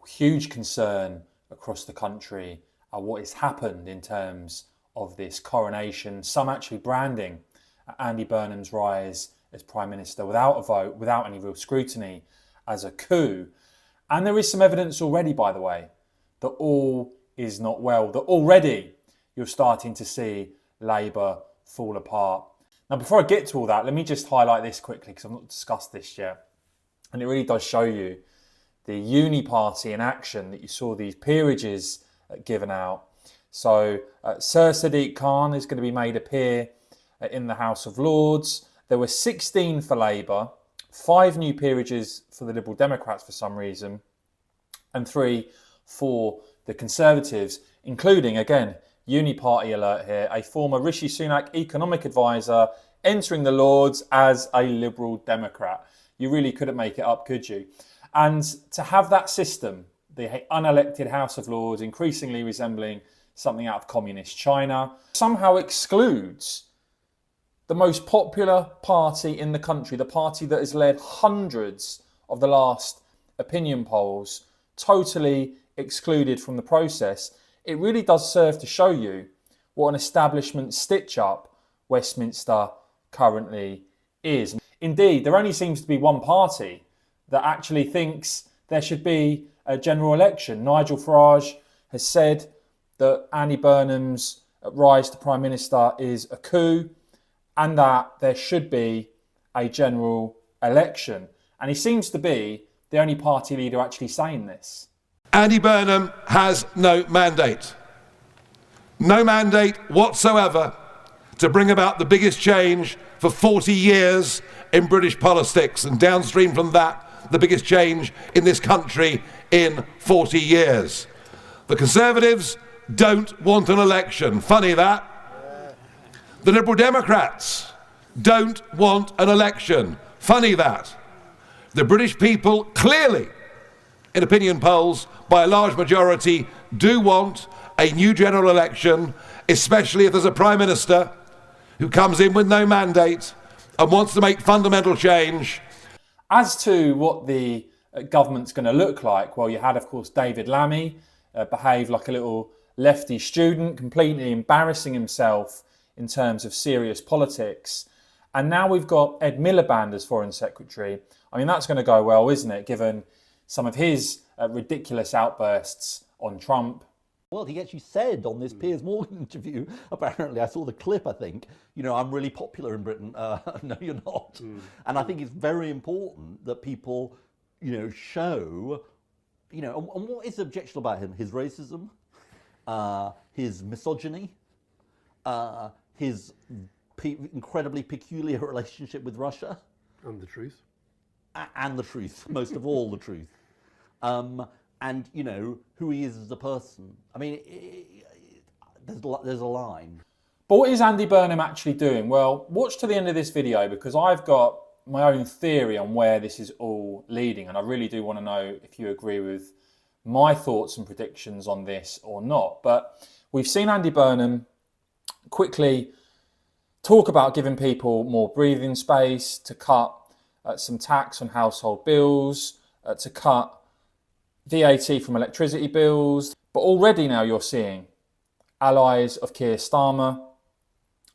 huge concern across the country at what has happened in terms of this coronation, some actually branding Andy Burnham's rise as Prime Minister without a vote, without any real scrutiny, as a coup. And there is some evidence already, by the way, that all is not well, that already you're starting to see Labour fall apart. Now, before I get to all that, let me just highlight this quickly because I've not discussed this yet. And it really does show you the uni party in action, that you saw these peerages given out. So Sir Sadiq Khan is going to be made a peer in the House of Lords. There were 16 for Labour, 5 new peerages for the Liberal Democrats for some reason, and 3 for the Conservatives, including, again, uni-party alert here, a former Rishi Sunak economic advisor entering the Lords as a Liberal Democrat. You really couldn't make it up, could you? And to have that system, the unelected House of Lords, increasingly resembling something out of communist China, somehow excludes the most popular party in the country, the party that has led hundreds of the last opinion polls, totally excluded from the process. It really does serve to show you what an establishment stitch-up Westminster currently is. Indeed, there only seems to be one party that actually thinks there should be a general election. Nigel Farage has said that Andy Burnham's rise to Prime Minister is a coup and that there should be a general election. And he seems to be the only party leader actually saying this. Andy Burnham has no mandate whatsoever to bring about the biggest change for 40 years in British politics, and downstream from that, the biggest change in this country in 40 years. The Conservatives don't want an election. Funny that. The Liberal Democrats don't want an election. Funny that. The British people clearly, in opinion polls, by a large majority, do want a new general election, especially if there's a Prime Minister who comes in with no mandate and wants to make fundamental change. As to what the government's going to look like, well, you had, of course, David Lammy behave like a little lefty student, completely embarrassing himself in terms of serious politics. And now we've got Ed Miliband as Foreign Secretary. I mean, that's going to go well, isn't it, given some of his ridiculous outbursts on Trump. Well, he actually said on this Piers Morgan interview, apparently, I saw the clip, I think, you know, I'm really popular in Britain. No, you're not. And I think it's very important that people, you know, show, you know, and what is objectionable about him? His racism, his misogyny, his incredibly peculiar relationship with Russia. And the truth. And the truth, most of all the truth. And, you know, who he is as a person. I mean, there's a line. But what is Andy Burnham actually doing? Well, watch to the end of this video because I've got my own theory on where this is all leading. And I really do want to know if you agree with my thoughts and predictions on this or not. But we've seen Andy Burnham quickly talk about giving people more breathing space, to cut some tax on household bills, to cut VAT from electricity bills. But already now you're seeing allies of Keir Starmer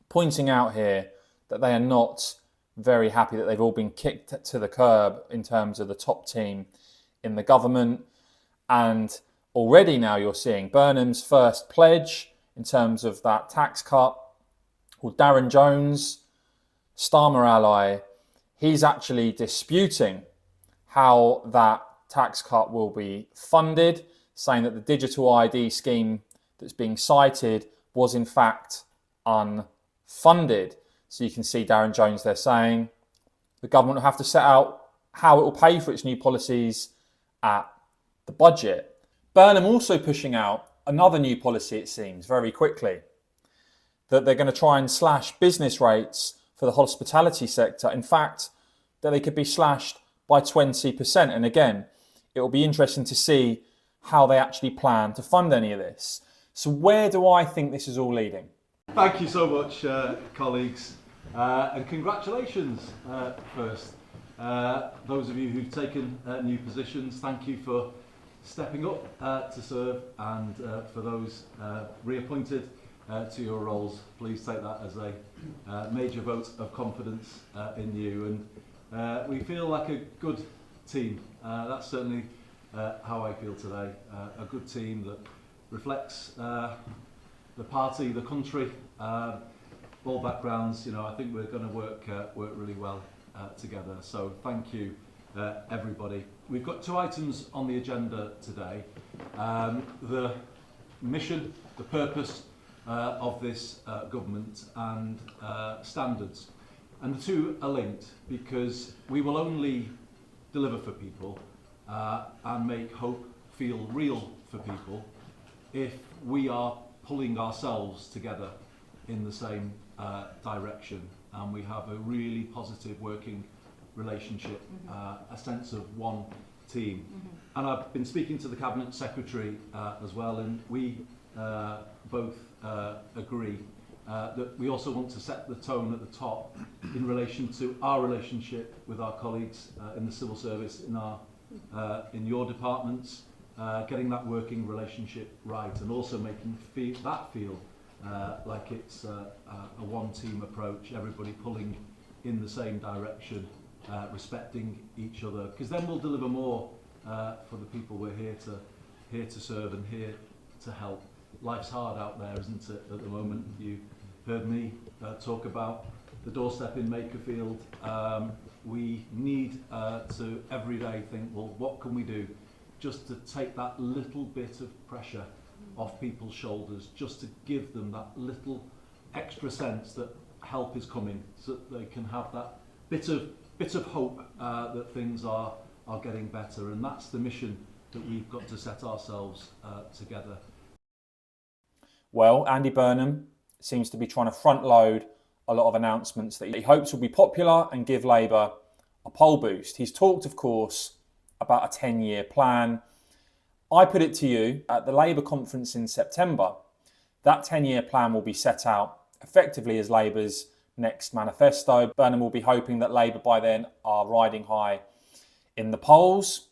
pointing out here that they are not very happy that they've all been kicked to the curb in terms of the top team in the government. And already now you're seeing Burnham's first pledge in terms of that tax cut. Well, Darren Jones, Starmer ally, he's actually disputing how that tax cut will be funded, saying that the digital ID scheme that's being cited was in fact unfunded. So you can see Darren Jones there saying the government will have to set out how it will pay for its new policies at the budget. Burnham also pushing out another new policy, it seems, very quickly, that they're going to try and slash business rates for the hospitality sector. In fact, that they could be slashed by 20%. And again, it will be interesting to see how they actually plan to fund any of this. So where do I think this is all leading? Thank you so much, colleagues, and congratulations first. Those of you who've taken new positions, thank you for stepping up to serve, and for those reappointed to your roles, please take that as a major vote of confidence in you. And we feel like a good team. That's certainly how I feel today. A good team that reflects the party, the country, all backgrounds. You know, I think we're going to work really well together. So thank you, everybody. We've got 2 items on the agenda today. The mission, the purpose of this government, and standards. And the 2 are linked, because we will only deliver for people and make hope feel real for people if we are pulling ourselves together in the same direction, and we have a really positive working relationship, a sense of one team. And I've been speaking to the Cabinet Secretary as well, and we both agree that we also want to set the tone at the top in relation to our relationship with our colleagues in the civil service, in your departments, getting that working relationship right, and also making that feel like it's a one-team approach, everybody pulling in the same direction, respecting each other, because then we'll deliver more for the people we're here to serve and here to help. Life's hard out there, isn't it, at the moment? You heard me talk about the doorstep in Makerfield. We need to every day think, well, what can we do just to take that little bit of pressure off people's shoulders, just to give them that little extra sense that help is coming, so that they can have that bit of hope that things are getting better. And that's the mission that we've got to set ourselves together. Well, Andy Burnham seems to be trying to front load a lot of announcements that he hopes will be popular and give Labour a poll boost. He's talked, of course, about a 10-year plan. I put it to you, at the Labour conference in September, that 10-year plan will be set out effectively as Labour's next manifesto. Burnham will be hoping that Labour by then are riding high in the polls.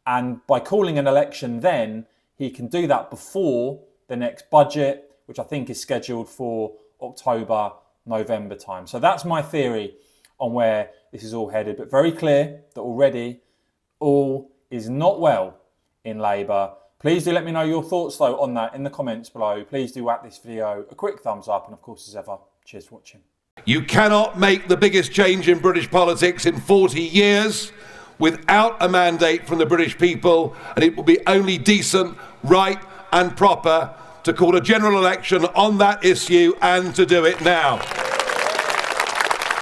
And by calling an election then, he can do that before the next budget, which I think is scheduled for October, November time. So that's my theory on where this is all headed. But very clear that already all is not well in Labour. Please do let me know your thoughts though on that in the comments below. Please do whack this video a quick thumbs up, and of course, as ever, cheers for watching. You cannot make the biggest change in British politics in 40 years without a mandate from the British people, and it will be only decent, right and proper to call a general election on that issue, and to do it now.